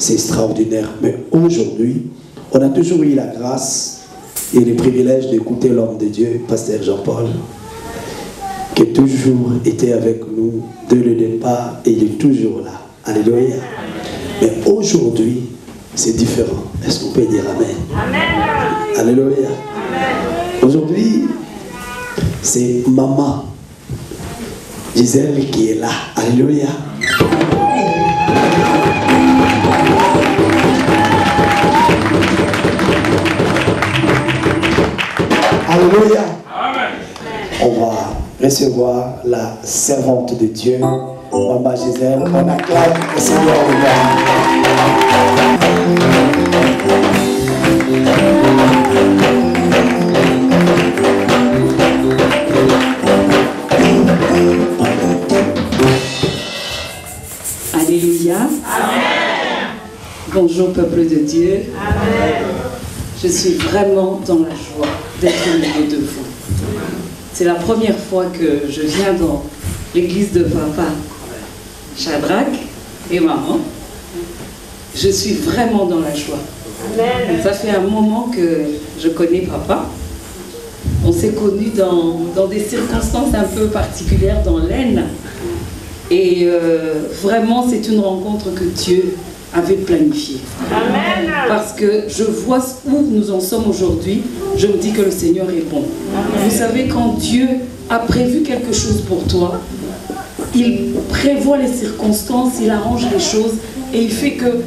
c'est extraordinaire. Mais aujourd'hui, on a toujours eu la grâce et le privilège d'écouter l'homme de Dieu, Pasteur Jean-Paul, qui a toujours été avec nous dès le départ et il est toujours là. Alléluia. Mais aujourd'hui, c'est différent. Est-ce qu'on peut dire Amen? Amen. Alléluia. Aujourd'hui, c'est maman Gisèle qui est là. Alléluia. Alléluia. On va recevoir la servante de Dieu, maman Gisèle. On acclame le Seigneur. Alléluia. Amen. Bonjour peuple de Dieu. Amen. Je suis vraiment dans la joie d'être au milieu de vous. C'est la première fois que je viens dans l'église de papa Shadrach et maman. Je suis vraiment dans la joie. Amen. Ça fait un moment que je connais papa. On s'est connus dans des circonstances un peu particulières dans l'Aisne. Et vraiment, c'est une rencontre que Dieu avait planifiée. Amen. Parce que je vois où nous en sommes aujourd'hui, je me dis que le Seigneur est bon. Amen. Vous savez, quand Dieu a prévu quelque chose pour toi, il prévoit les circonstances, il arrange les choses et il fait que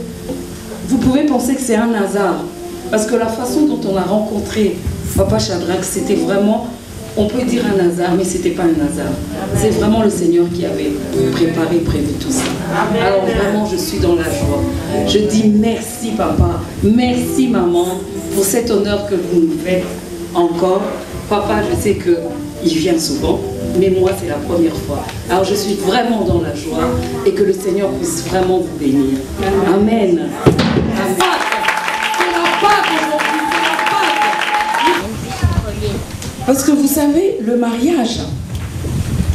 vous pouvez penser que c'est un hasard. Parce que la façon dont on a rencontré Papa Shadrach, c'était vraiment... On peut dire un hasard, mais ce n'était pas un hasard. C'est vraiment le Seigneur qui avait préparé, prévu tout ça. Alors vraiment, je suis dans la joie. Je dis merci papa, merci maman, pour cet honneur que vous nous faites encore. Papa, je sais qu'il vient souvent, mais moi, c'est la première fois. Alors je suis vraiment dans la joie et que le Seigneur puisse vraiment vous bénir. Amen. Amen. Parce que vous savez, le mariage,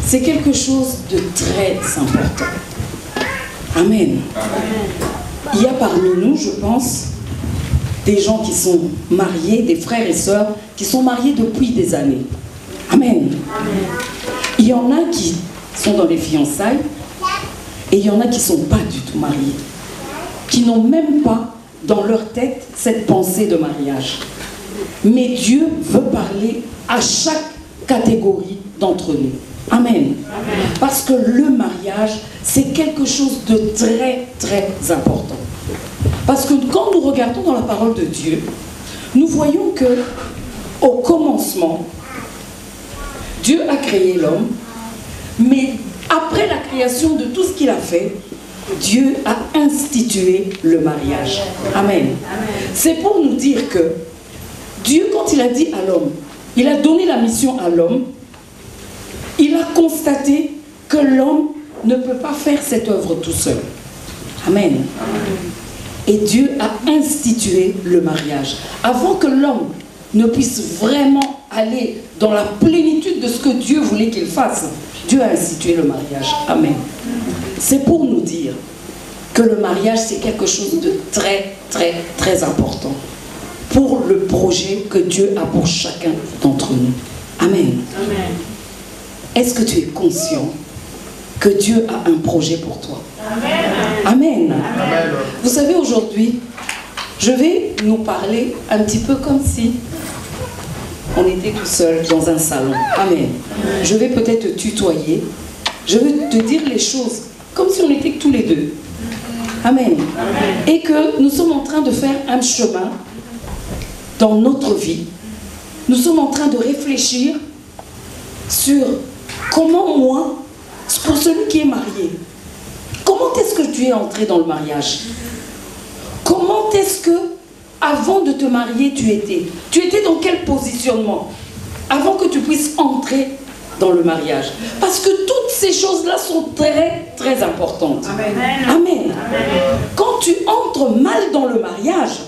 c'est quelque chose de très important. Amen. Il y a parmi nous, je pense, des gens qui sont mariés, des frères et sœurs qui sont mariés depuis des années. Amen. Il y en a qui sont dans les fiançailles et il y en a qui ne sont pas du tout mariés, qui n'ont même pas dans leur tête cette pensée de mariage. Mais Dieu veut parler à chaque catégorie d'entre nous. Amen. Amen. Parce que le mariage, c'est quelque chose de très, très important. Parce que quand nous regardons dans la parole de Dieu, nous voyons que au commencement, Dieu a créé l'homme, mais après la création de tout ce qu'il a fait, Dieu a institué le mariage. Amen. Amen. C'est pour nous dire que Dieu, quand il a dit à l'homme, il a donné la mission à l'homme, il a constaté que l'homme ne peut pas faire cette œuvre tout seul. Amen. Et Dieu a institué le mariage. Avant que l'homme ne puisse vraiment aller dans la plénitude de ce que Dieu voulait qu'il fasse, Dieu a institué le mariage. Amen. C'est pour nous dire que le mariage, c'est quelque chose de très, très, très important pour le projet que Dieu a pour chacun d'entre nous. Amen. Amen. Est-ce que tu es conscient que Dieu a un projet pour toi? Amen. Amen. Amen. Vous savez, aujourd'hui, je vais nous parler un petit peu comme si on était tout seul dans un salon. Amen. Je vais peut-être te tutoyer. Je vais te dire les choses comme si on était tous les deux. Amen. Amen. Et que nous sommes en train de faire un chemin dans notre vie. Nous sommes en train de réfléchir sur comment moi, pour celui qui est marié, comment est-ce que tu es entré dans le mariage? Comment est-ce que, avant de te marier, tu étais dans quel positionnement avant que tu puisses entrer dans le mariage? Parce que toutes ces choses-là sont très, très importantes. Amen. Amen. Amen. Quand tu entres mal dans le mariage,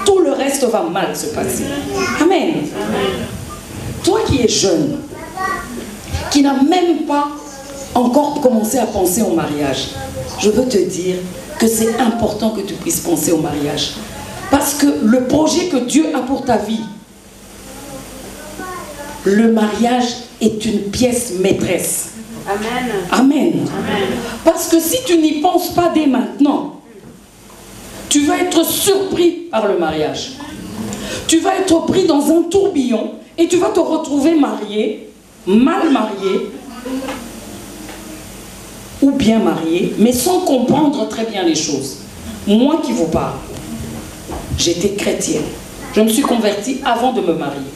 tout le reste va mal se passer. Amen. Amen. Toi qui es jeune, qui n'as même pas encore commencé à penser au mariage, je veux te dire que c'est important que tu puisses penser au mariage. Parce que le projet que Dieu a pour ta vie, le mariage est une pièce maîtresse. Amen. Amen. Amen. Parce que si tu n'y penses pas dès maintenant, tu vas être surpris par le mariage. Tu vas être pris dans un tourbillon et tu vas te retrouver marié, mal marié, ou bien marié, mais sans comprendre très bien les choses. Moi qui vous parle, j'étais chrétienne. Je me suis convertie avant de me marier.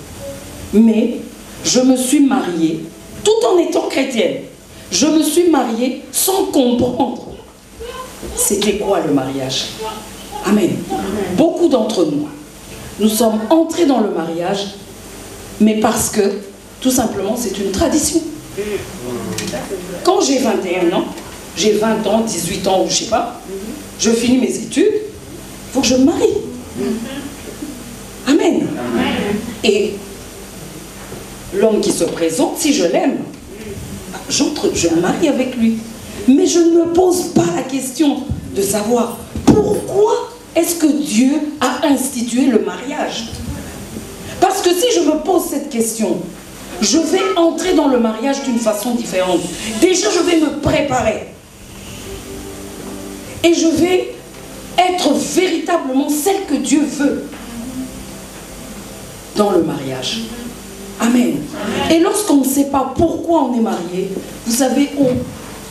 Mais je me suis mariée tout en étant chrétienne. Je me suis mariée sans comprendre c'était quoi le mariage. Amen. Beaucoup d'entre nous, nous sommes entrés dans le mariage, mais parce que, tout simplement, c'est une tradition. Quand j'ai 21 ans, j'ai 20 ans, 18 ans, ou je sais pas, je finis mes études, il faut que je me marie. Amen. Et l'homme qui se présente, si je l'aime, j'entre, je me marie avec lui. Mais je ne me pose pas la question de savoir pourquoi est-ce que Dieu a institué le mariage. Parce que si je me pose cette question, je vais entrer dans le mariage d'une façon différente. Déjà, je vais me préparer. Et je vais être véritablement celle que Dieu veut dans le mariage. Amen. Et lorsqu'on ne sait pas pourquoi on est marié, vous savez,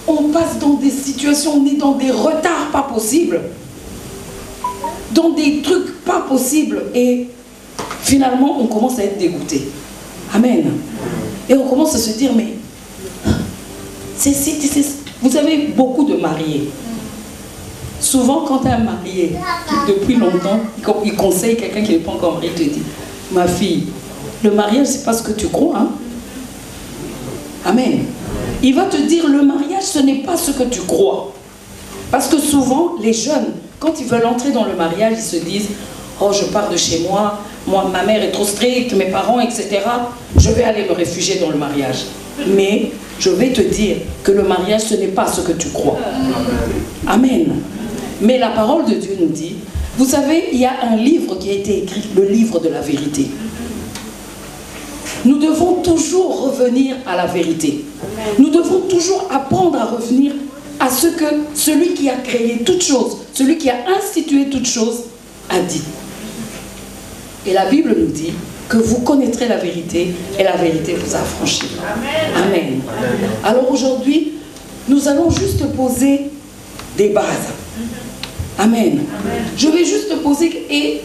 on passe dans des situations, on est dans des retards pas possibles, dans des trucs pas possibles, et finalement on commence à être dégoûté. Amen. Et on commence à se dire, mais vous savez, beaucoup de mariés, souvent quand un marié depuis longtemps, il conseille quelqu'un qui n'est pas encore marié, il te dit, ma fille, le mariage c'est pas ce que tu crois, hein? Amen. Il va te dire, le mariage ce n'est pas ce que tu crois. Parce que souvent les jeunes, quand ils veulent entrer dans le mariage, ils se disent, oh je pars de chez moi, ma mère est trop stricte, mes parents, etc. Je vais aller me réfugier dans le mariage. Mais je vais te dire que le mariage ce n'est pas ce que tu crois. Amen. Mais la parole de Dieu nous dit, vous savez, il y a un livre qui a été écrit, le livre de la vérité. Nous devons toujours revenir à la vérité. Nous devons toujours apprendre à revenir à ce que celui qui a créé toutes choses, celui qui a institué toutes choses, a dit. Et la Bible nous dit que vous connaîtrez la vérité et la vérité vous affranchira. Amen. Alors aujourd'hui, nous allons juste poser des bases. Amen. Je vais juste poser et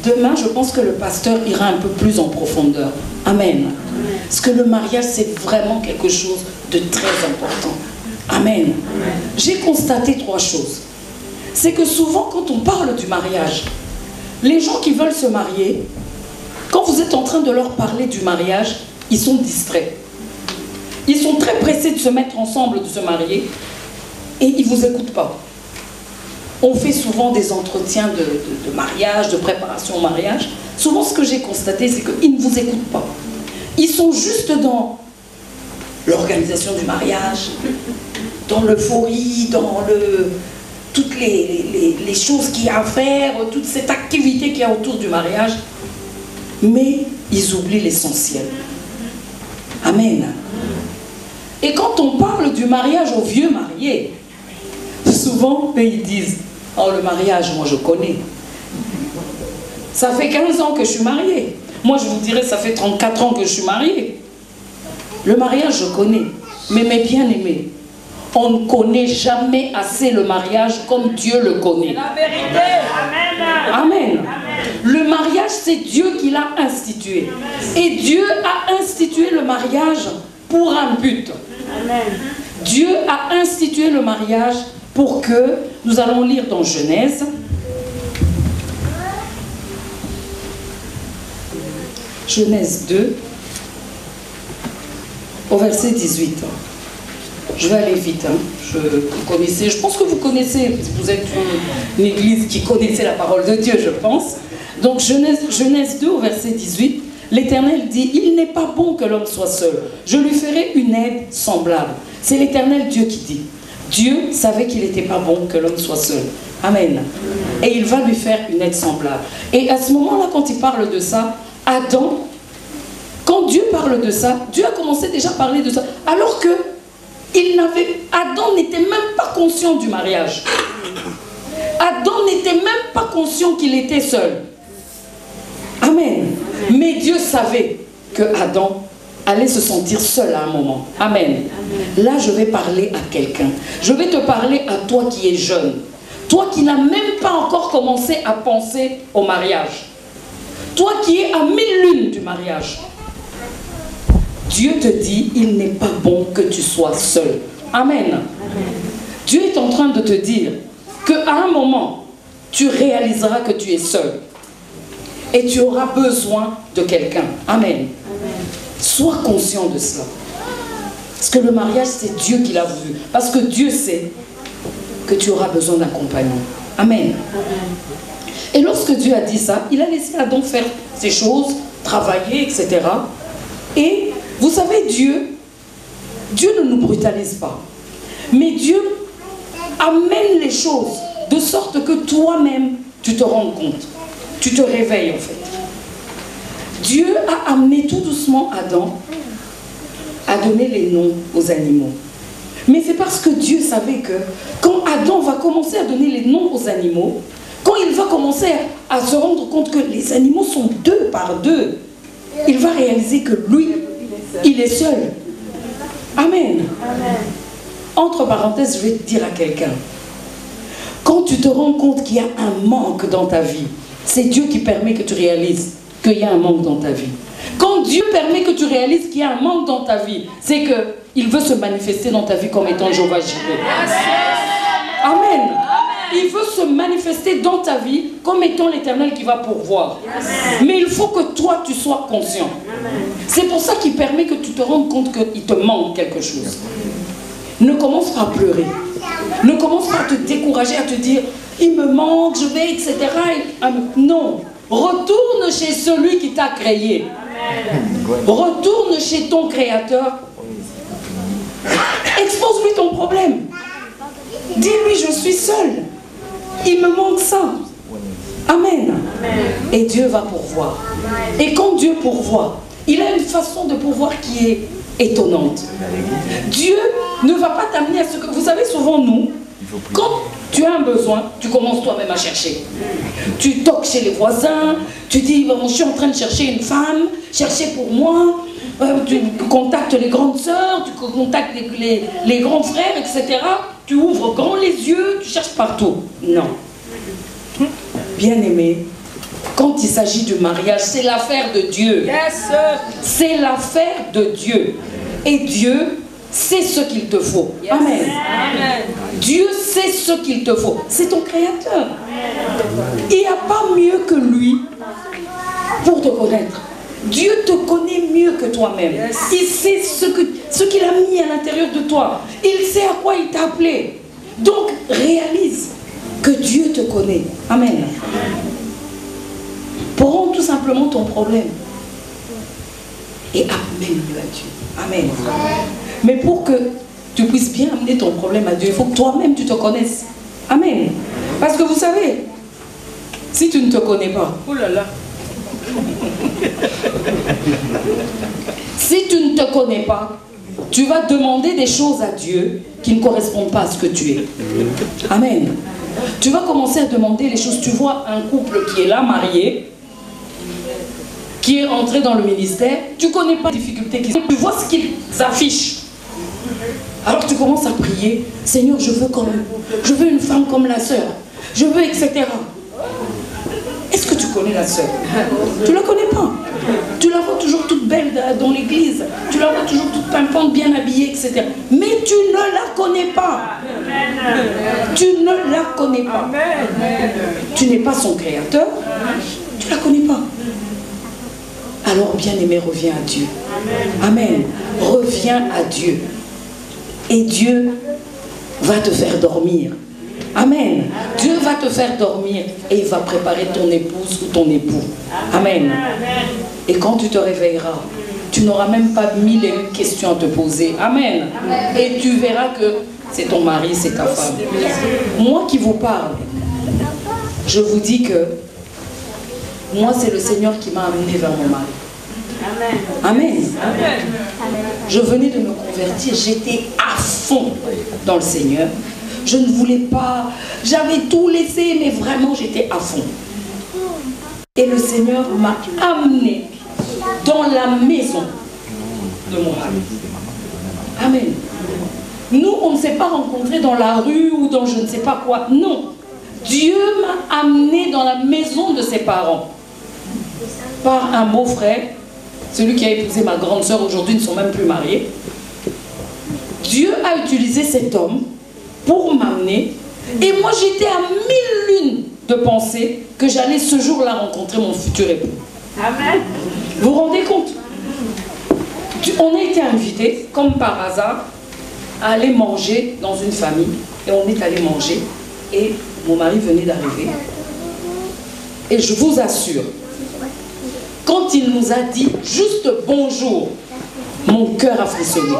demain, je pense que le pasteur ira un peu plus en profondeur. Amen. Parce que le mariage, c'est vraiment quelque chose de très important. Amen. J'ai constaté 3 choses. C'est que souvent, quand on parle du mariage, les gens qui veulent se marier, quand vous êtes en train de leur parler du mariage, ils sont distraits. Ils sont très pressés de se mettre ensemble, de se marier, et ils ne vous écoutent pas. On fait souvent des entretiens de mariage, de préparation au mariage. Souvent, ce que j'ai constaté, c'est qu'ils ne vous écoutent pas. Ils sont juste dans l'organisation du mariage, dans l'euphorie, dans toutes les choses qu'il y a à faire, toute cette activité qu'il y a autour du mariage. Mais ils oublient l'essentiel. Amen. Et quand on parle du mariage aux vieux mariés, souvent, ils disent, oh le mariage, moi je connais. Ça fait 15 ans que je suis mariée. Moi je vous dirais, ça fait 34 ans que je suis mariée. Le mariage, je connais. Mais mes bien-aimés, on ne connaît jamais assez le mariage comme Dieu le connaît. La vérité. Amen. Amen. Le mariage, c'est Dieu qui l'a institué. Et Dieu a institué le mariage pour un but. Amen. Dieu a institué le mariage pour que, nous allons lire dans Genèse, Genèse 2, au verset 18. Je vais aller vite, hein. Je pense que vous connaissez, vous êtes une église qui connaissait la parole de Dieu, je pense. Donc Genèse 2, au verset 18, l'Éternel dit, il n'est pas bon que l'homme soit seul, je lui ferai une aide semblable. C'est l'Éternel Dieu qui dit. Dieu savait qu'il n'était pas bon que l'homme soit seul. Amen. Et il va lui faire une aide semblable. Et à ce moment-là, quand il parle de ça, Adam, quand quand Dieu parle de ça, Dieu a commencé déjà à parler de ça, alors que Adam n'était même pas conscient du mariage. Adam n'était même pas conscient qu'il était seul. Amen. Mais Dieu savait que Adam allait se sentir seul à un moment. Amen. Là, je vais parler à quelqu'un. Je vais te parler à toi qui es jeune. Toi qui n'as même pas encore commencé à penser au mariage. Toi qui es à 1000 lunes du mariage. Dieu te dit, il n'est pas bon que tu sois seul. Amen. Dieu est en train de te dire qu'à un moment, tu réaliseras que tu es seul. Et tu auras besoin de quelqu'un. Amen. Sois conscient de cela. Parce que le mariage, c'est Dieu qui l'a voulu. Parce que Dieu sait que tu auras besoin d'un compagnon. Amen. Et lorsque Dieu a dit ça, il a laissé Adam faire ses choses, travailler, etc. Et vous savez, Dieu ne nous brutalise pas. Mais Dieu amène les choses de sorte que toi-même, tu te rends compte. Tu te réveilles en fait. Dieu a amené tout doucement Adam à donner les noms aux animaux. Mais c'est parce que Dieu savait que quand Adam va commencer à donner les noms aux animaux, quand il va commencer à se rendre compte que les animaux sont 2 par 2, il va réaliser que lui, il est seul. Amen. Entre parenthèses, je vais te dire à quelqu'un, quand tu te rends compte qu'il y a un manque dans ta vie, c'est Dieu qui permet que tu réalises qu'il y a un manque dans ta vie. Quand Dieu permet que tu réalises qu'il y a un manque dans ta vie, c'est qu'il veut se manifester dans ta vie comme étant Jéhovah Jireh. Amen. Il veut se manifester dans ta vie comme étant l'Éternel qui va pourvoir. Mais il faut que toi, tu sois conscient. C'est pour ça qu'il permet que tu te rendes compte qu'il te manque quelque chose. Ne commence pas à pleurer. Ne commence pas à te décourager, à te dire « il me manque, je vais, etc. » Non. Retourne chez celui qui t'a créé. Retourne chez ton Créateur. Expose-lui ton problème. Dis-lui, je suis seul. Il me manque ça. Amen. Et Dieu va pourvoir. Et quand Dieu pourvoit, il a une façon de pourvoir qui est étonnante. Dieu ne va pas t'amener à ce que... Vous savez, souvent, nous, quand tu as un besoin, tu commences toi-même à chercher. Tu toques chez les voisins, tu dis, bon, je suis en train de chercher une femme, cherchez pour moi. Tu contactes les grandes sœurs, tu contactes les grands frères, etc. Tu ouvres grand les yeux, tu cherches partout. Non. Bien-aimé, quand il s'agit du mariage, c'est l'affaire de Dieu. C'est l'affaire de Dieu. Et Dieu sait ce qu'il te faut. Amen. Dieu sait ce qu'il te faut. C'est ton Créateur. Il n'y a pas mieux que lui pour te connaître. Dieu te connaît mieux que toi-même. Il sait ce qu'il a mis à l'intérieur de toi. Il sait à quoi il t'a appelé. Donc, réalise que Dieu te connaît. Amen. Prends tout simplement ton problème et amène-le à Dieu. Amen. Mais pour que tu puisses bien amener ton problème à Dieu, il faut que toi-même tu te connaisses. Amen. Parce que vous savez, si tu ne te connais pas, oh là là. Si tu ne te connais pas, tu vas demander des choses à Dieu qui ne correspondent pas à ce que tu es. Amen. Tu vas commencer à demander les choses. Tu vois un couple qui est là, marié, qui est entré dans le ministère, tu ne connais pas les difficultés qu'ils ont. Tu vois ce qu'ils affichent. Alors tu commences à prier, Seigneur, je veux une femme comme la sœur. Je veux, etc. Est-ce que tu connais la sœur? Tu ne la connais pas. Tu la vois toujours toute belle dans l'église. Tu la vois toujours toute pimpante, bien habillée, etc. Mais tu ne la connais pas. Tu ne la connais pas. Tu n'es pas son créateur. Tu ne la connais pas. Alors, bien-aimé, reviens à Dieu. Amen. Reviens à Dieu. Et Dieu va te faire dormir. Amen. Dieu va te faire dormir et il va préparer ton épouse ou ton époux. Amen. Et quand tu te réveilleras, tu n'auras même pas 1001 questions à te poser. Amen. Et tu verras que c'est ton mari, c'est ta femme. Moi qui vous parle, je vous dis que moi c'est le Seigneur qui m'a amené vers mon mari. Amen. Je venais de me convertir, j'étais à fond dans le Seigneur. Je ne voulais pas, j'avais tout laissé, mais vraiment j'étais à fond. Et le Seigneur m'a amené dans la maison de mon mari. Amen. Nous, on ne s'est pas rencontrés dans la rue ou dans je ne sais pas quoi. Non. Dieu m'a amené dans la maison de ses parents. Par un beau-frère, celui qui a épousé ma grande sœur, aujourd'hui ne sont même plus mariés. Dieu a utilisé cet homme pour m'amener. Et moi, j'étais à 1000 de penser que j'allais ce jour-là rencontrer mon futur époux. Amen. Vous vous rendez compte? On a été invités, comme par hasard, à aller manger dans une famille. Et on est allé manger. Et mon mari venait d'arriver. Et je vous assure, quand il nous a dit juste bonjour, mon cœur a frissonné.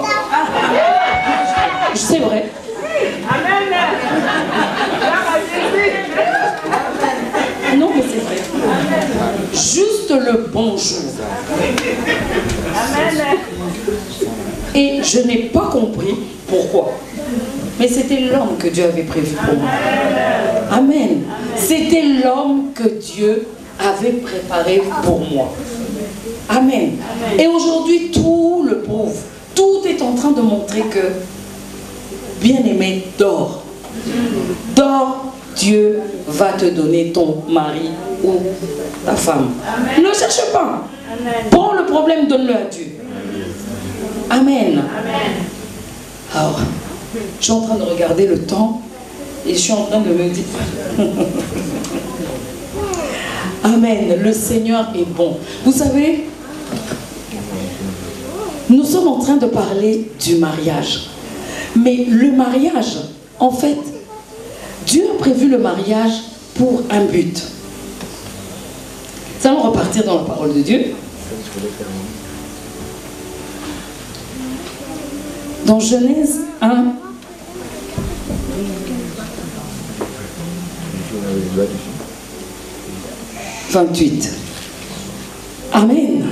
C'est vrai. Amen. Non, mais c'est vrai. Juste le bonjour. Amen. Et je n'ai pas compris pourquoi. Mais c'était l'homme que Dieu avait prévu pour moi. Amen. C'était l'homme que Dieu avait préparé pour moi. Amen. Et aujourd'hui, tout le prouve. Tout est en train de montrer que, bien-aimé, dors. Dors, Dieu va te donner ton mari ou ta femme. Amen. Ne cherche pas. Amen. Prends le problème, donne-le à Dieu. Amen. Amen. Alors, je suis en train de regarder le temps et je suis en train de me dire... Amen. Le Seigneur est bon. Vous savez, nous sommes en train de parler du mariage. Mais le mariage, en fait, Dieu a prévu le mariage pour un but. Nous allons repartir dans la parole de Dieu. Dans Genèse 1, « 28. Amen.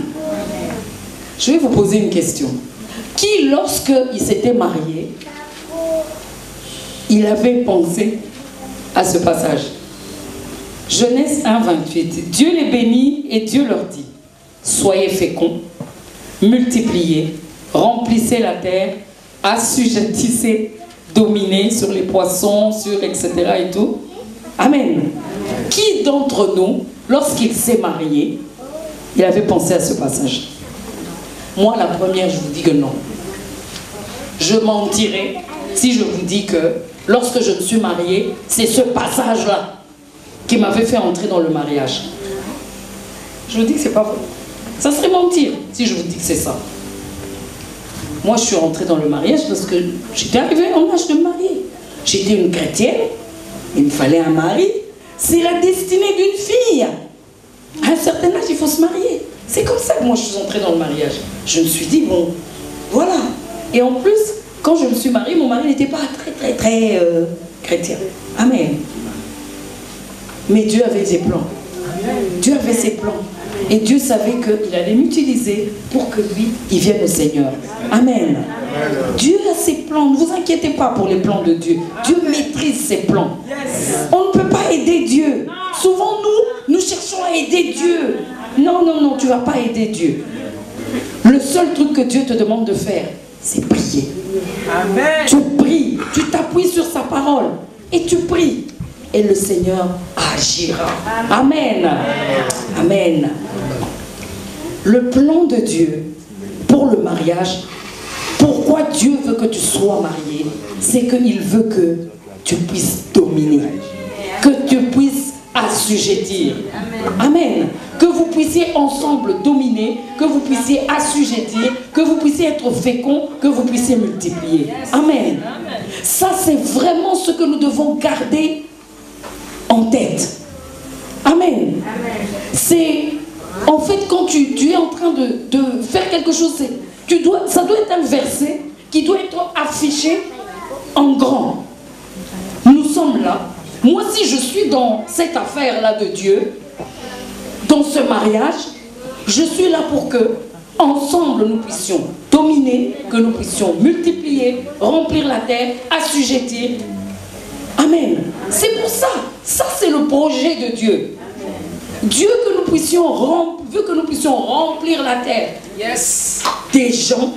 Je vais vous poser une question. Qui, lorsqu'il s'était marié, il avait pensé à ce passage? Genèse 1, 28. Dieu les bénit et Dieu leur dit: soyez féconds, multipliez, remplissez la terre, assujettissez, dominez sur les poissons, sur etc. et tout. Amen. Qui d'entre nous, lorsqu'il s'est marié, il avait pensé à ce passage? Moi, la première, je vous dis que non. Je mentirais si je vous dis que lorsque je me suis mariée, c'est ce passage-là qui m'avait fait entrer dans le mariage. Je vous dis que c'est pas vrai. Ça serait mentir si je vous dis que c'est ça. Moi, je suis rentrée dans le mariage parce que j'étais arrivée en âge de me marier. J'étais une chrétienne, il me fallait un mari. C'est la destinée d'une fille. À un certain âge, il faut se marier. C'est comme ça que moi, je suis entrée dans le mariage. Je me suis dit, bon, voilà. Et en plus, quand je me suis mariée, mon mari n'était pas très chrétien. Amen. Mais Dieu avait ses plans. Dieu avait ses plans. Et Dieu savait qu'il allait m'utiliser pour que lui, il vienne au Seigneur. Amen. Dieu a ses plans. Ne vous inquiétez pas pour les plans de Dieu. Dieu maîtrise ses plans. On ne peut pas aider Dieu. Souvent, nous cherchons à aider Dieu. Non, non, non, tu ne vas pas aider Dieu. Le seul truc que Dieu te demande de faire, c'est prier. Amen. Tu pries, tu t'appuies sur sa parole et tu pries. Et le Seigneur agira. Amen. Amen. Le plan de Dieu pour le mariage, pourquoi Dieu veut que tu sois marié, c'est qu'il veut que tu puisses dominer, que tu puisses assujettir. Amen. Que vous puissiez ensemble dominer, que vous puissiez assujettir, que vous puissiez être fécond, que vous puissiez multiplier. Amen. Ça, c'est vraiment ce que nous devons garder en tête. Amen. C'est en fait quand tu es en train de faire quelque chose, ça doit être un verset qui doit être affiché en grand. Nous sommes là. Moi, si je suis dans cette affaire-là de Dieu, dans ce mariage, je suis là pour que ensemble nous puissions dominer, que nous puissions multiplier, remplir la terre, assujettir. Amen. C'est pour ça. Ça, c'est le projet de Dieu. Dieu veut que nous puissions remplir la terre. Yes. Des gens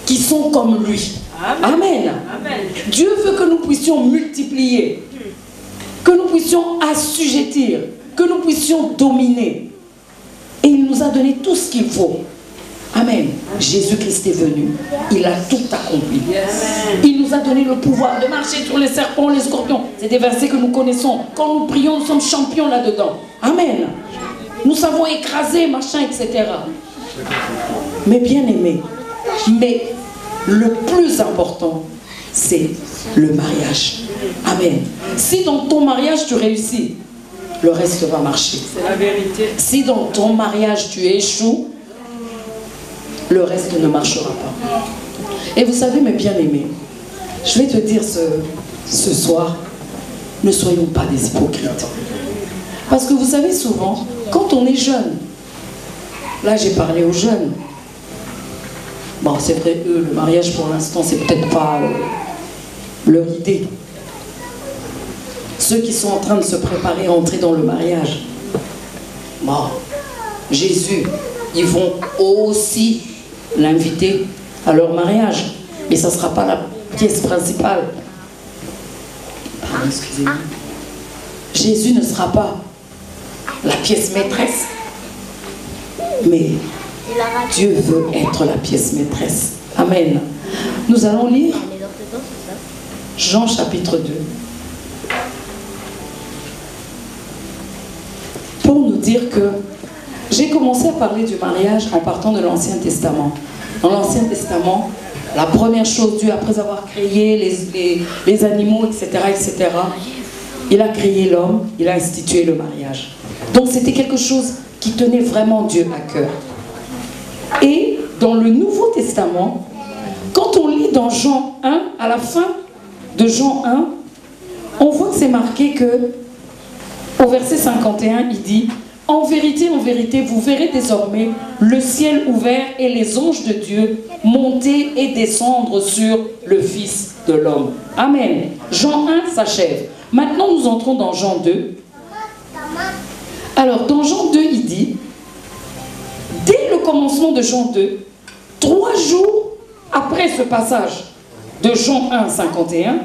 qui sont comme lui. Amen. Amen. Dieu veut que nous puissions multiplier, que nous puissions assujettir, que nous puissions dominer. Et il nous a donné tout ce qu'il faut. Amen. Jésus-Christ est venu. Il a tout accompli. Il nous a donné le pouvoir de marcher sur les serpents, les scorpions. C'est des versets que nous connaissons. Quand nous prions, nous sommes champions là-dedans. Amen. Nous savons écraser, machin, etc. Mais bien aimé, mais le plus important, c'est le mariage. Amen. Si dans ton mariage tu réussis, le reste va marcher. C'est la vérité. Si dans ton mariage tu échoues, le reste ne marchera pas. Et vous savez, mes bien-aimés, je vais te dire ce soir, ne soyons pas des hypocrites. Parce que vous savez, souvent, quand on est jeune, là j'ai parlé aux jeunes, bon c'est vrai, eux, le mariage pour l'instant, c'est peut-être pas leur idée. Ceux qui sont en train de se préparer à entrer dans le mariage, bon, Jésus, ils vont aussi l'inviter à leur mariage, mais ça ne sera pas la pièce principale. Pardon, excusez-moi. Jésus ne sera pas la pièce maîtresse, mais Dieu veut être la pièce maîtresse. Amen. Nous allons lire Jean chapitre 2 pour nous dire que j'ai commencé à parler du mariage en partant de l'Ancien Testament. Dans l'Ancien Testament, la première chose, Dieu, après avoir créé les animaux, etc., il a créé l'homme, il a institué le mariage. Donc c'était quelque chose qui tenait vraiment Dieu à cœur. Et dans le Nouveau Testament, quand on lit dans Jean 1, à la fin de Jean 1, on voit que c'est marqué que, au verset 51, il dit: en vérité, vous verrez désormais le ciel ouvert et les anges de Dieu monter et descendre sur le Fils de l'homme. Amen. Jean 1 s'achève. Maintenant, nous entrons dans Jean 2. Alors, dans Jean 2, il dit, dès le commencement de Jean 2, 3 jours après ce passage de Jean 1, 51,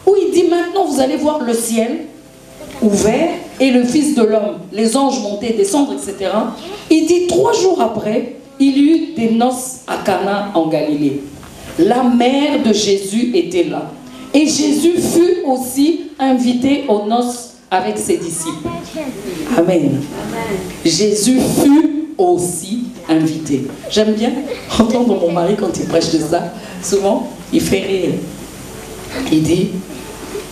où il dit, maintenant vous allez voir le ciel ouvert et le Fils de l'homme, les anges monter, descendre, etc. Il dit 3 jours après, il y eut des noces à Cana en Galilée. La mère de Jésus était là. Et Jésus fut aussi invité aux noces avec ses disciples. Amen. Jésus fut aussi invité. J'aime bien entendre mon mari quand il prêche de ça. Souvent, il fait rire. Il dit,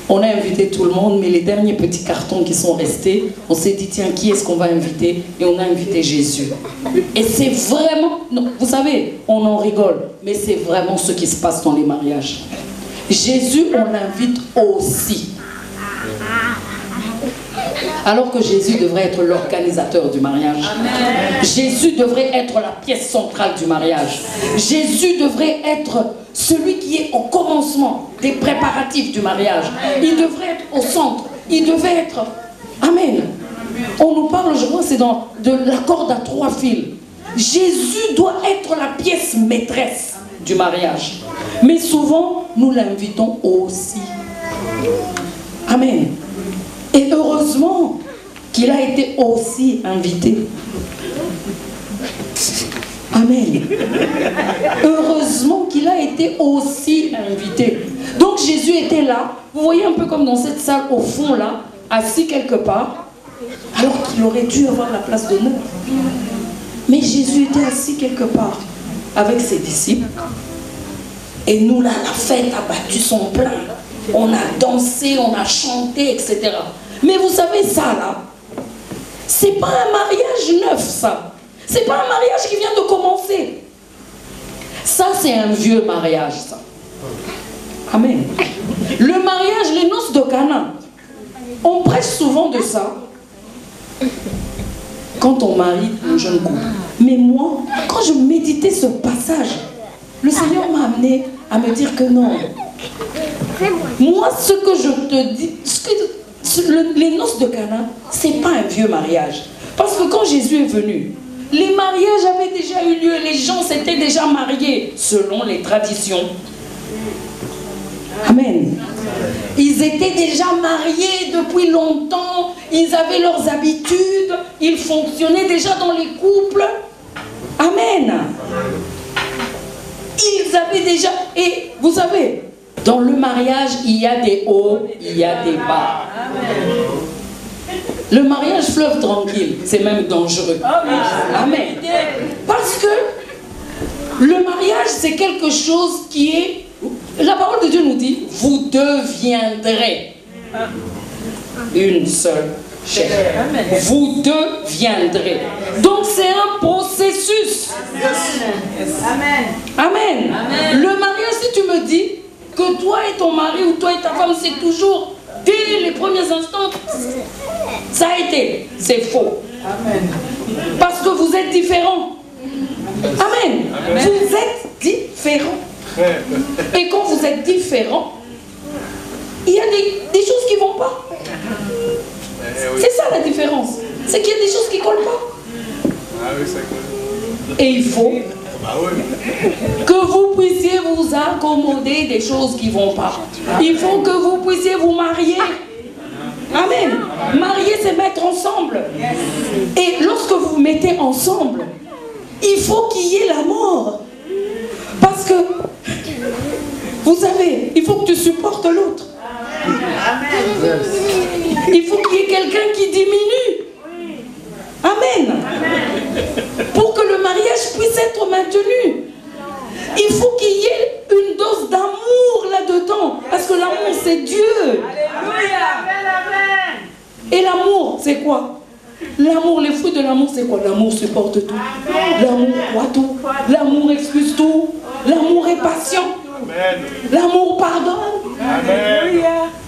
on a invité tout le monde, mais les derniers petits cartons qui sont restés, on s'est dit, tiens, qui est-ce qu'on va inviter? Et on a invité Jésus. Et c'est vraiment, non, vous savez, on en rigole, mais c'est vraiment ce qui se passe dans les mariages. Jésus, on l'invite aussi. Alors que Jésus devrait être l'organisateur du mariage. Amen. Jésus devrait être la pièce centrale du mariage. Jésus devrait être celui qui est au commencement des préparatifs du mariage. Il devrait être au centre. Il devait être... Amen. On nous parle, je crois, c'est dans de la corde à 3 fils. Jésus doit être la pièce maîtresse du mariage. Mais souvent, nous l'invitons aussi. Amen. Et heureusement qu'il a été aussi invité. Amen. Heureusement qu'il a été aussi invité. Donc Jésus était là. Vous voyez un peu comme dans cette salle au fond là, assis quelque part, alors qu'il aurait dû avoir la place d'honneur. Mais Jésus était assis quelque part avec ses disciples. Et nous là, la fête a battu son plein. On a dansé, on a chanté, etc. Mais vous savez ça là, c'est pas un mariage neuf ça. C'est pas un mariage qui vient de commencer. Ça c'est un vieux mariage ça. Amen. Le mariage, les noces de Cana, on prêche souvent de ça. quand on marie un jeune couple. Mais moi, quand je méditais ce passage, le Seigneur m'a amené à me dire que non. Moi, ce que je te dis, les noces de Cana, c'est pas un vieux mariage. Parce que quand Jésus est venu, les mariages avaient déjà eu lieu, les gens s'étaient déjà mariés selon les traditions. Amen. Ils étaient déjà mariés depuis longtemps, ils avaient leurs habitudes, ils fonctionnaient déjà dans les couples. Amen. Ils avaient déjà... Et vous savez, dans le mariage, il y a des hauts, il y a des bas. Le mariage fleuve tranquille, c'est même dangereux. Amen. Parce que le mariage, c'est quelque chose qui est... La parole de Dieu nous dit, vous deviendrez une seule chair. Vous deviendrez. Donc c'est un processus. Amen. Amen. Le mariage, si tu me dis que toi et ton mari ou toi et ta femme, c'est toujours dès les premiers instants, ça a été. C'est faux. Amen. Parce que vous êtes différents. Amen. Vous êtes différents. Et quand vous êtes différents, il y a des choses qui ne vont pas. C'est ça la différence. C'est qu'il y a des choses qui ne collent pas. Et il faut que vous puissiez vous accommoder des choses qui ne vont pas. Il faut que vous puissiez vous marier. Amen. Marier, c'est mettre ensemble. Et lorsque vous vous mettez ensemble, il faut qu'il y ait la mort. Parce que, vous savez, il faut que tu supportes l'autre. Il faut qu'il y ait quelqu'un qui diminue. Amen. Pour que le mariage puisse être maintenu, il faut qu'il y ait une dose d'amour là-dedans. Parce que l'amour, c'est Dieu. Alléluia. Et l'amour, c'est quoi? L'amour, les fruits de l'amour, c'est quoi? L'amour supporte tout. L'amour croit tout. L'amour excuse tout. L'amour est patient. L'amour pardonne.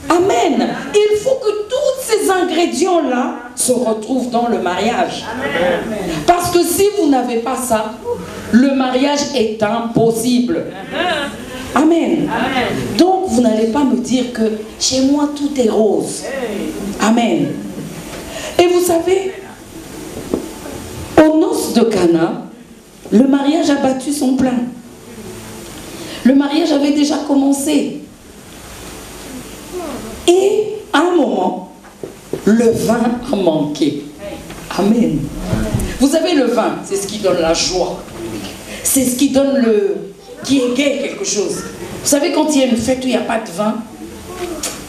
Amen. Il faut que tous ces ingrédients-là se retrouvent dans le mariage. Parce que si vous n'avez pas ça, le mariage est impossible. Amen. Donc vous n'allez pas me dire que chez moi tout est rose. Amen. Et vous savez, aux noces de Cana, le mariage a battu son plein. Le mariage avait déjà commencé. Et à un moment, le vin a manqué. Amen. Vous savez, le vin, c'est ce qui donne la joie. C'est ce qui donne qui égaye quelque chose. Vous savez, quand il y a une fête où il n'y a pas de vin,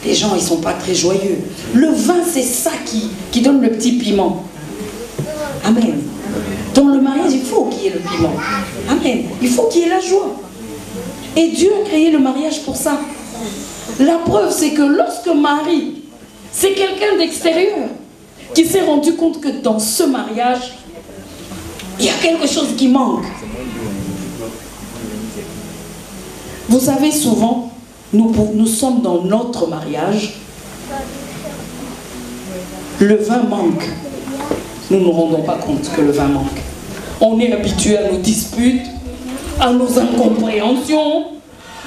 les gens, ils ne sont pas très joyeux. Le vin, c'est ça qui donne le petit piment. Amen. Dans le mariage, il faut qu'il y ait le piment. Amen. Il faut qu'il y ait la joie. Et Dieu a créé le mariage pour ça. La preuve, c'est que lorsque Marie, c'est quelqu'un d'extérieur, qui s'est rendu compte que dans ce mariage, il y a quelque chose qui manque. Vous savez, souvent, nous sommes dans notre mariage, le vin manque. Nous ne nous rendons pas compte que le vin manque. On est habitué à nos disputes, à nos incompréhensions,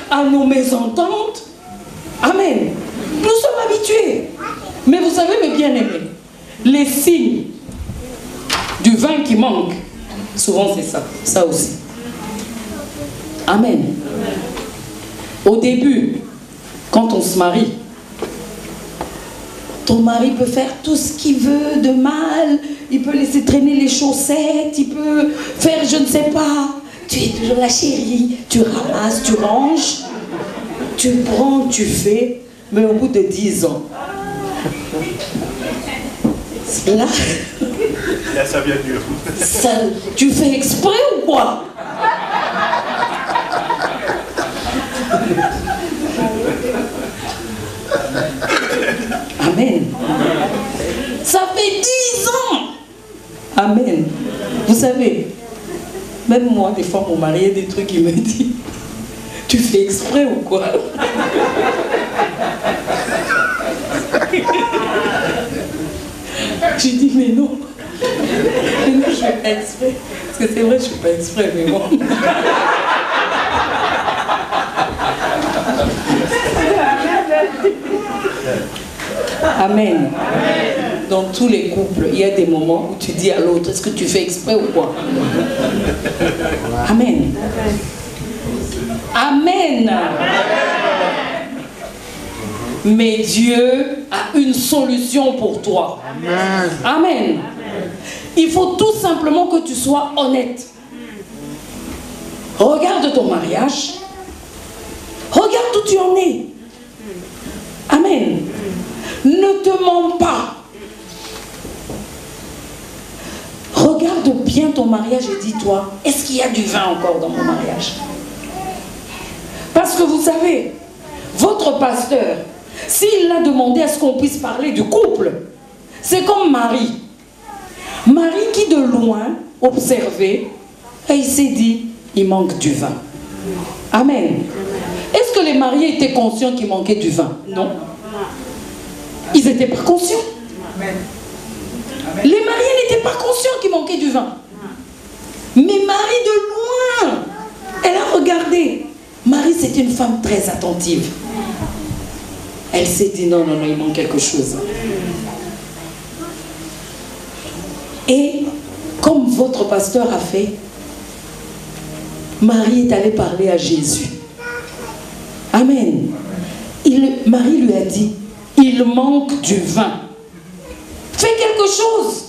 à nos mésententes. Amen. Nous sommes habitués. Mais vous savez, mes bien-aimés, les signes du vin qui manque, souvent c'est ça, ça aussi. Amen. Au début, quand on se marie, ton mari peut faire tout ce qu'il veut de mal, il peut laisser traîner les chaussettes, il peut faire je ne sais pas. Tu es toujours la chérie, tu ramasses, tu ranges, tu prends, tu fais, mais au bout de 10 ans, là, ça vient dur. Tu fais exprès ou quoi? Amen. Ça fait 10 ans. Amen. Vous savez, même moi, des fois, mon mari a des trucs, il me dit, tu fais exprès ou quoi? Je dis, mais non. pas exprès. Parce que c'est vrai, je ne suis pas exprès, mais bon. Amen. Dans tous les couples, il y a des moments où tu dis à l'autre, est-ce que tu fais exprès ou quoi? Amen. Amen. Mais Dieu a une solution pour toi. Amen. Il faut tout simplement que tu sois honnête. Regarde ton mariage. Regarde où tu en es. Amen. Ne te mens pas. Regarde bien ton mariage et dis-toi, est-ce qu'il y a du vin encore dans mon mariage? Parce que vous savez, votre pasteur, s'il a demandé à ce qu'on puisse parler du couple, c'est comme Marie. Marie qui de loin observait et il s'est dit, il manque du vin. Amen. Est-ce que les mariés étaient conscients qu'il manquait du vin? Non. Ils n'étaient pas conscients. Les mariés n'étaient pas conscients qu'il manquait du vin. Mais Marie de loin, elle a regardé. Marie, c'était une femme très attentive. Elle s'est dit, non, non, non, il manque quelque chose. Et comme votre pasteur a fait, Marie est allée parler à Jésus. Amen. Marie lui a dit, il manque du vin. Fais quelque chose.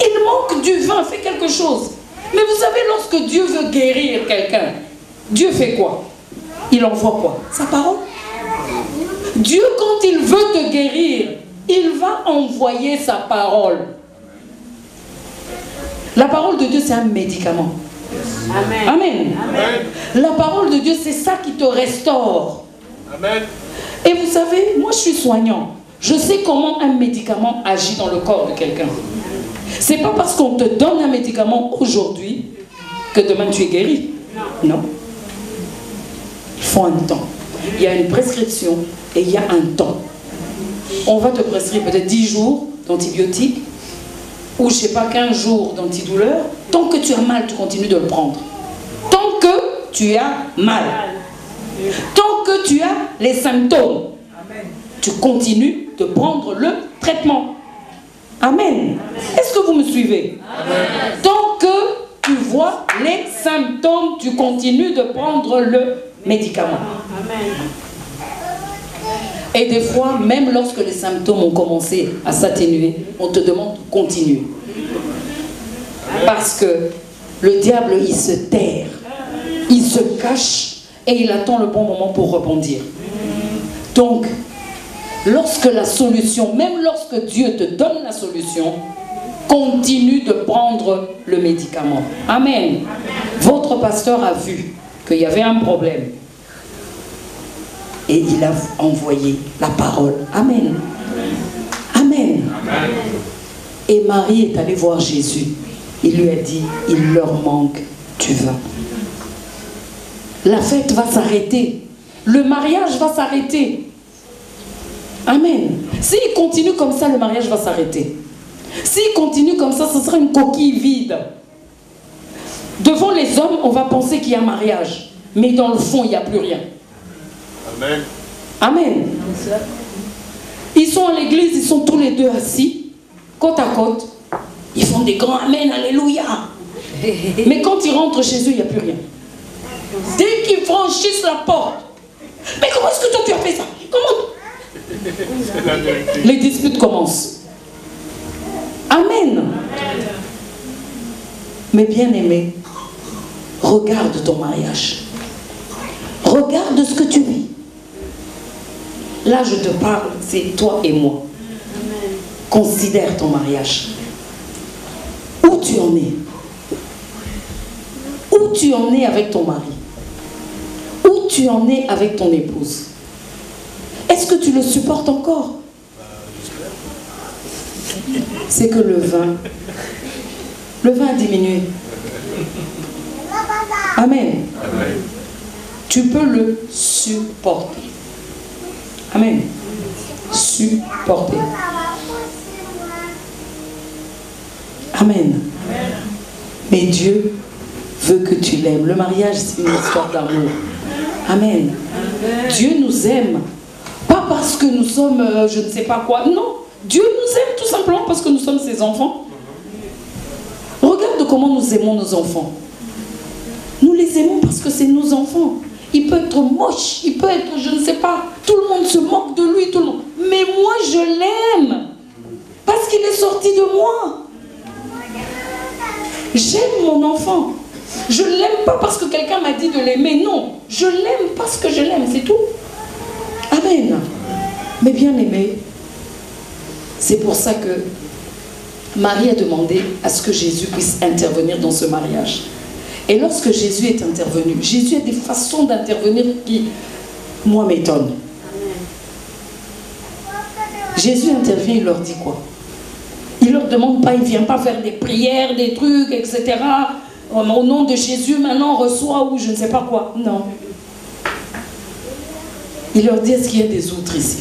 Il manque du vin, fais quelque chose. Mais vous savez, lorsque Dieu veut guérir quelqu'un, Dieu fait quoi? Il envoie quoi? Sa parole. Dieu, quand il veut te guérir, il va envoyer sa parole. La parole de Dieu, c'est un médicament. Amen. Amen. Amen. La parole de Dieu, c'est ça qui te restaure. Amen. Et vous savez, moi je suis soignant. Je sais comment un médicament agit dans le corps de quelqu'un. C'est pas parce qu'on te donne un médicament aujourd'hui que demain tu es guéri. Non. Il faut un temps. Il y a une prescription et il y a un temps. On va te prescrire peut-être 10 jours d'antibiotiques ou je sais pas 15 jours d'antidouleur. Tant que tu as mal, tu continues de le prendre. Tant que tu as mal. Tant que tu as les symptômes, tu continues de prendre le traitement. Amen. Est-ce que vous me suivez? Amen. Tant que tu vois les symptômes, tu continues de prendre le médicament. Amen. Et des fois, même lorsque les symptômes ont commencé à s'atténuer, on te demande de continuer. Parce que le diable, il se terre, il se cache et il attend le bon moment pour rebondir. Donc, lorsque la solution, même lorsque Dieu te donne la solution, continue de prendre le médicament. Amen. Votre pasteur a vu qu'il y avait un problème. Et il a envoyé la parole. Amen. Amen. Amen. Et Marie est allée voir Jésus. Il lui a dit, il leur manque du vin. La fête va s'arrêter. Le mariage va s'arrêter. Amen. S'il continue comme ça, le mariage va s'arrêter. S'il continue comme ça, ce sera une coquille vide. Devant les hommes, on va penser qu'il y a un mariage. Mais dans le fond, il n'y a plus rien. Amen. Amen. Ils sont à l'église, ils sont tous les deux assis, côte à côte. Ils font des grands amen, alléluia. Mais quand ils rentrent chez eux, il n'y a plus rien. Dès qu'ils franchissent la porte, mais comment est-ce que toi tu as fait ça? Comment? Les disputes commencent. Amen. Mais bien aimé, regarde ton mariage. Regarde ce que tu vis. Là, je te parle, c'est toi et moi. Amen. Considère ton mariage. Où tu en es? Où tu en es avec ton mari? Où tu en es avec ton épouse? Est-ce que tu le supportes encore? C'est que le vin a diminué. Amen. Amen. Tu peux le supporter. Amen. Supporter. Amen. Mais Dieu veut que tu l'aimes. Le mariage, c'est une histoire d'amour. Amen. Dieu nous aime. Pas parce que nous sommes, je ne sais pas quoi. Non. Dieu nous aime tout simplement parce que nous sommes ses enfants. Regarde comment nous aimons nos enfants. Nous les aimons parce que c'est nos enfants. Il peut être moche, il peut être, je ne sais pas, tout le monde se moque de lui, tout le monde. Mais moi, je l'aime. Parce qu'il est sorti de moi. J'aime mon enfant. Je ne l'aime pas parce que quelqu'un m'a dit de l'aimer. Non, je l'aime parce que je l'aime, c'est tout. Amen. Mais bien aimé, c'est pour ça que Marie a demandé à ce que Jésus puisse intervenir dans ce mariage. Et lorsque Jésus est intervenu, Jésus a des façons d'intervenir qui, moi, m'étonnent. Jésus intervient, il leur dit quoi? Il ne leur demande pas, il ne vient pas faire des prières, des trucs, etc. Au nom de Jésus, maintenant, reçois ou je ne sais pas quoi. Non. Il leur dit, est-ce qu'il y a des outres ici?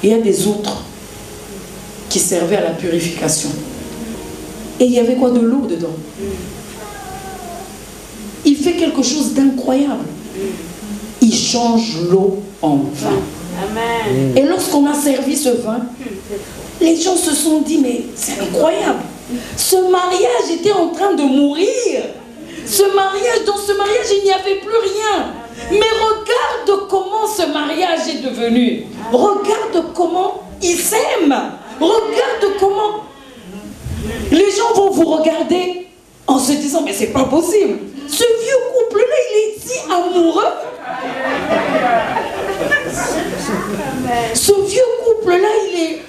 Il y a des outres qui servaient à la purification. Et il y avait quoi? De l'eau dedans. Il fait quelque chose d'incroyable. Il change l'eau en vin. Amen. Et lorsqu'on a servi ce vin, les gens se sont dit, mais c'est incroyable. Ce mariage était en train de mourir. Dans ce mariage, il n'y avait plus rien. Mais regarde comment ce mariage est devenu. Regarde comment ils s'aiment. Regarde comment les gens vont vous regarder en se disant, mais c'est pas possible. Ce vieux couple-là, il est si amoureux. Ce vieux couple-là, il est...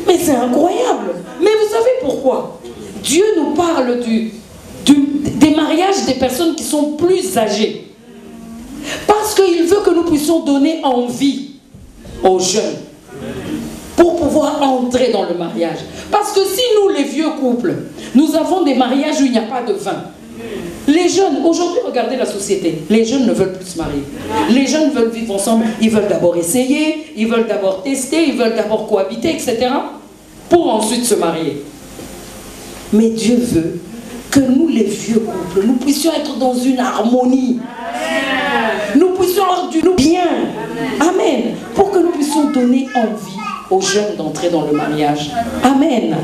Mais c'est incroyable. Mais vous savez pourquoi? Dieu nous parle des mariages des personnes qui sont plus âgées. Parce qu'il veut que nous puissions donner envie aux jeunes pour pouvoir entrer dans le mariage. Parce que si nous, les vieux couples, nous avons des mariages où il n'y a pas de vin. Les jeunes, aujourd'hui, regardez la société. Les jeunes ne veulent plus se marier. Les jeunes veulent vivre ensemble. Ils veulent d'abord essayer, ils veulent d'abord tester, ils veulent d'abord cohabiter, etc. pour ensuite se marier. Mais Dieu veut que nous, les vieux couples, nous puissions être dans une harmonie. Nous puissions avoir du bien. Amen. Pour que nous puissions donner envie aux jeunes d'entrer dans le mariage. Amen.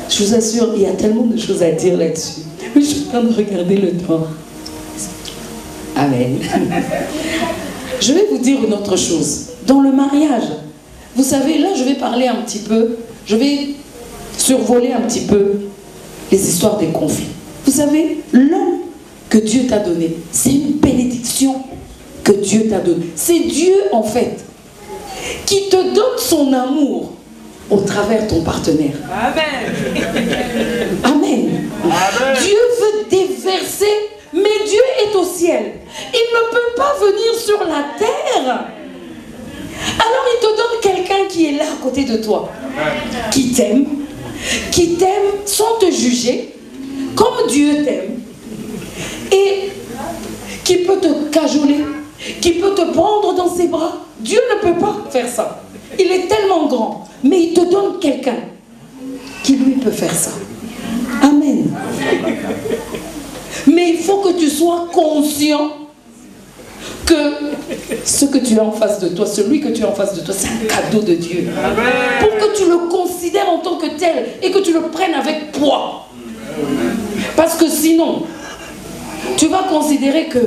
Je vous assure, il y a tellement de choses à dire là-dessus. Je suis en train de regarder le temps. Amen. Je vais vous dire une autre chose. Dans le mariage, vous savez, là je vais parler un petit peu, je vais survoler un petit peu les histoires des conflits. Vous savez, l'homme que Dieu t'a donné, c'est une bénédiction que Dieu t'a donnée. C'est Dieu en fait qui te donne son amour au travers de ton partenaire. Amen. Amen. Amen. Dieu veut déverser, mais Dieu est au ciel. Il ne peut pas venir sur la terre. Alors il te donne quelqu'un qui est là à côté de toi, qui t'aime sans te juger, comme Dieu t'aime, et qui peut te cajoler, qui peut te prendre dans ses bras. Dieu ne peut pas faire ça. Il est tellement grand, mais il te donne quelqu'un qui lui peut faire ça. Amen. Mais il faut que tu sois conscient que ce que tu as en face de toi, celui que tu as en face de toi, c'est un cadeau de Dieu. Pour que tu le considères en tant que tel et que tu le prennes avec poids. Parce que sinon, tu vas considérer que...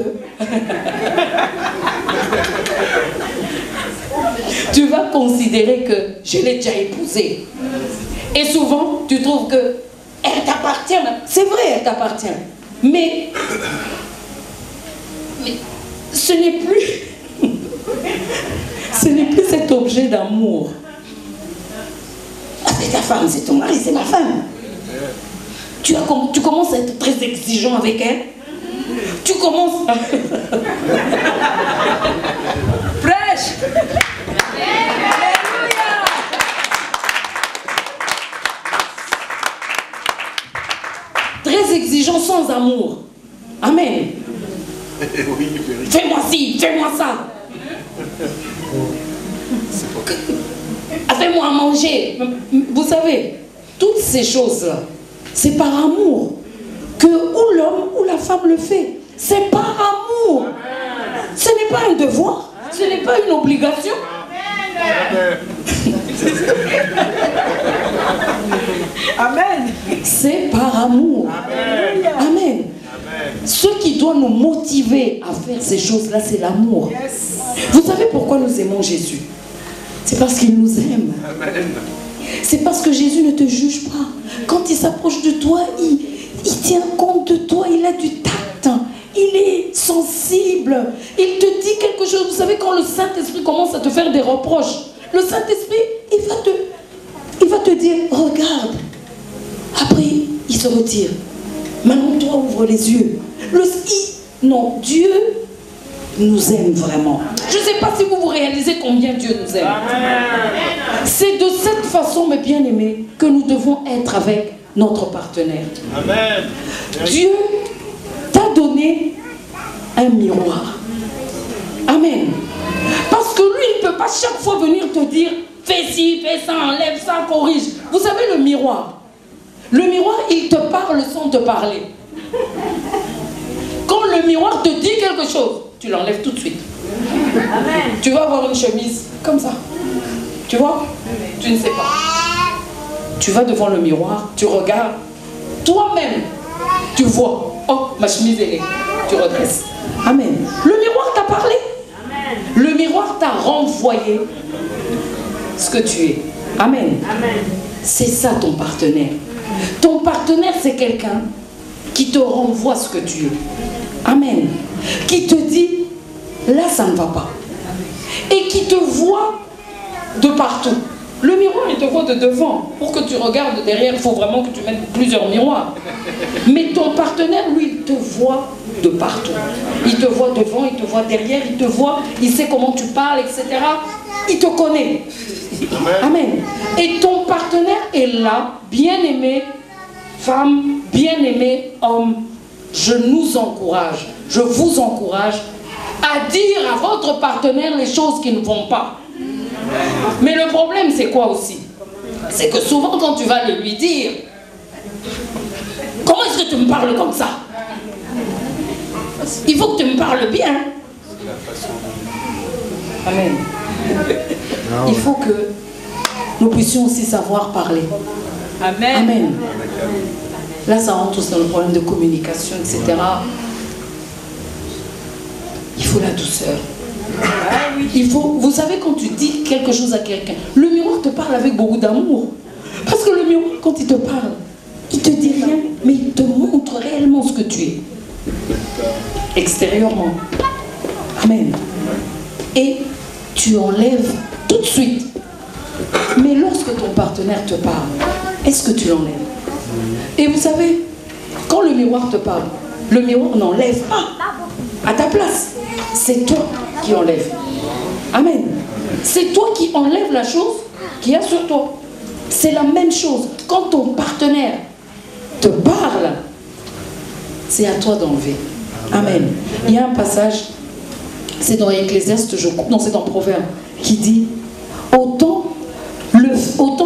tu vas considérer que je l'ai déjà épousée. Et souvent, tu trouves que elle t'appartient. C'est vrai, elle t'appartient. Mais ce n'est plus... ce n'est plus cet objet d'amour. C'est ta femme, c'est ton mari, c'est ma femme. Tu commences à être très exigeant avec elle. Tu commences à... Fraîche. Très exigeant sans amour. Amen. Fais-moi ci, fais-moi ça. Fais-moi à manger. Vous savez, toutes ces choses-là, C'est par amour que ou l'homme ou la femme le fait. C'est par amour. Ce n'est pas un devoir. Ce n'est pas une obligation. Amen. C'est par amour. Amen. Amen. Ce qui doit nous motiver à faire ces choses-là, c'est l'amour. Yes. Vous savez pourquoi nous aimons Jésus? C'est parce qu'il nous aime. C'est parce que Jésus ne te juge pas. Quand il s'approche de toi, il tient compte de toi, il a du tact. Il est sensible. Il te dit quelque chose. Vous savez, quand le Saint-Esprit commence à te faire des reproches, le Saint-Esprit, il va te dire, regarde. Après, il se retire. Maintenant, toi, ouvre les yeux. Non, Dieu nous aime vraiment. Je ne sais pas si vous vous réalisez combien Dieu nous aime. C'est de cette façon, mes bien-aimés, que nous devons être avec notre partenaire. Amen. Dieu t'a donné un miroir. Amen. Parce que lui, il ne peut pas chaque fois venir te dire fais ci, fais ça, enlève ça, corrige. Vous savez, le miroir, il te parle sans te parler. Quand le miroir te dit quelque chose, tu l'enlèves tout de suite. Amen. Tu vas avoir une chemise comme ça. Tu vois? Tu ne sais pas. Tu vas devant le miroir, tu regardes. Toi-même, tu vois. Oh, ma chemise est là. Tu redresses. Amen. Le miroir t'a parlé. Amen. Le miroir t'a renvoyé ce que tu es. Amen. Amen. C'est ça ton partenaire. Ton partenaire, c'est quelqu'un qui te renvoie ce que tu es. Amen. Qui te dit, là, ça ne va pas. Et qui te voit de partout. Le miroir, il te voit de devant. Pour que tu regardes derrière, il faut vraiment que tu mettes plusieurs miroirs. Mais ton partenaire, lui, il te voit de partout. Il te voit devant, il te voit derrière, il te voit, il sait comment tu parles, etc. Il te connaît. Amen. Et ton partenaire est là, bien-aimé, femme, bien-aimé, homme. Je nous encourage, je vous encourage à dire à votre partenaire les choses qui ne vont pas. Mais le problème, c'est quoi aussi? C'est que souvent, quand tu vas le lui dire, comment est-ce que tu me parles comme ça? Il faut que tu me parles bien. Amen. Il faut que nous puissions aussi savoir parler. Amen. Amen. Là, ça rentre aussi dans le problème de communication, etc. Il faut la douceur. Il faut, vous savez, quand tu dis quelque chose à quelqu'un, le miroir te parle avec beaucoup d'amour. Parce que le miroir, quand il te parle, il te dit rien, mais il te montre réellement ce que tu es. Extérieurement. Amen. Et tu enlèves tout de suite. Mais lorsque ton partenaire te parle, est-ce que tu l'enlèves? Et vous savez, quand le miroir te parle, le miroir n'enlève pas à ta place. C'est toi qui enlèves. Amen. C'est toi qui enlèves la chose qu'il y a sur toi. C'est la même chose. Quand ton partenaire te parle, c'est à toi d'enlever. Amen. Il y a un passage, c'est dans Ecclésiaste, non, c'est dans Proverbe, qui dit autant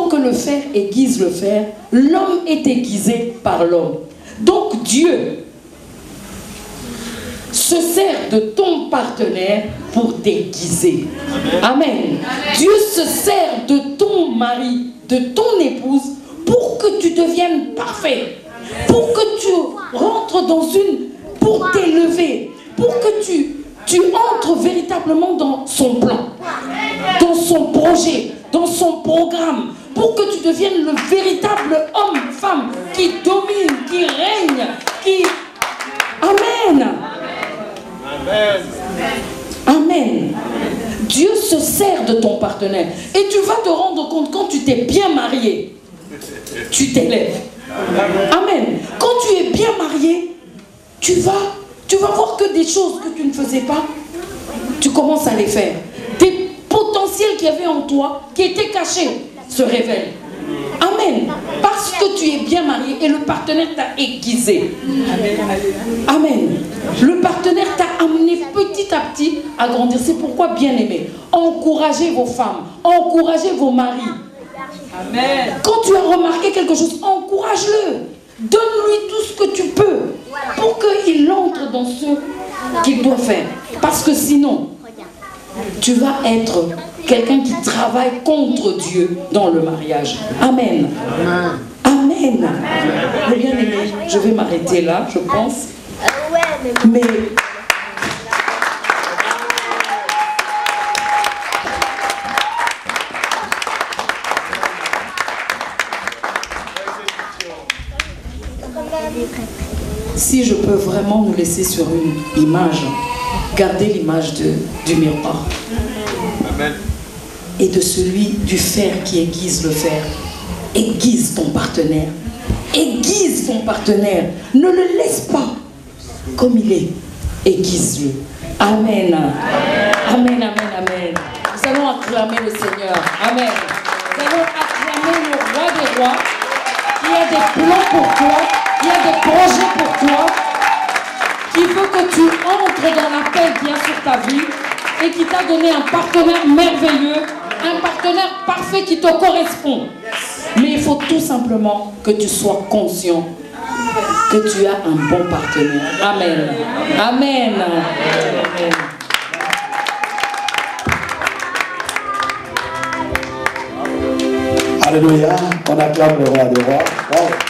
que le fer aiguise le fer, l'homme est aiguisé par l'homme. Donc Dieu se sert de ton partenaire pour t'aiguiser. Amen. Amen. Dieu se sert de ton mari, de ton épouse, pour que tu deviennes parfait. Pour que tu rentres dans pour t'élever. Pour que tu entres véritablement dans son plan, dans son projet, dans son programme. Pour que tu deviennes le véritable homme, femme, qui domine, qui règne, qui... Amen. Amen. Amen. Dieu se sert de ton partenaire. Et tu vas te rendre compte, quand tu t'es bien marié, tu t'élèves. Amen. Quand tu es bien marié, tu vas voir que des choses que tu ne faisais pas, tu commences à les faire. Des potentiels qu'il y avait en toi, qui étaient cachés, se révèlent. Amen. Parce que tu es bien marié et le partenaire t'a aiguisé. Amen. Le partenaire t'a amené petit à petit à grandir. C'est pourquoi, bien aimé, encouragez vos femmes, encouragez vos maris. Amen. Quand tu as remarqué quelque chose, encourage-le. Donne-lui tout ce que tu peux pour qu'il entre dans ce qu'il doit faire. Parce que sinon, tu vas être quelqu'un qui travaille contre Dieu dans le mariage. Amen. Amen. Mais bien aimé, je vais m'arrêter là, je pense. Mais si je peux vraiment nous laisser sur une image, garder l'image du miroir. Amen. Et de celui du fer qui aiguise le fer. Aiguise ton partenaire. Aiguise ton partenaire. Ne le laisse pas comme il est. Aiguise-le. Amen. Amen, amen, amen. Nous allons acclamer le Seigneur. Amen. Nous allons acclamer le roi des rois qui a des plans pour toi, qui a des projets pour toi, qui veut que tu entres dans l'appel qui est sur ta vie et qui t'a donné un partenaire merveilleux, un partenaire parfait qui te correspond. Mais il faut tout simplement que tu sois conscient que tu as un bon partenaire. Amen. Amen. Amen. Alléluia. On acclame le roi des rois. Wow.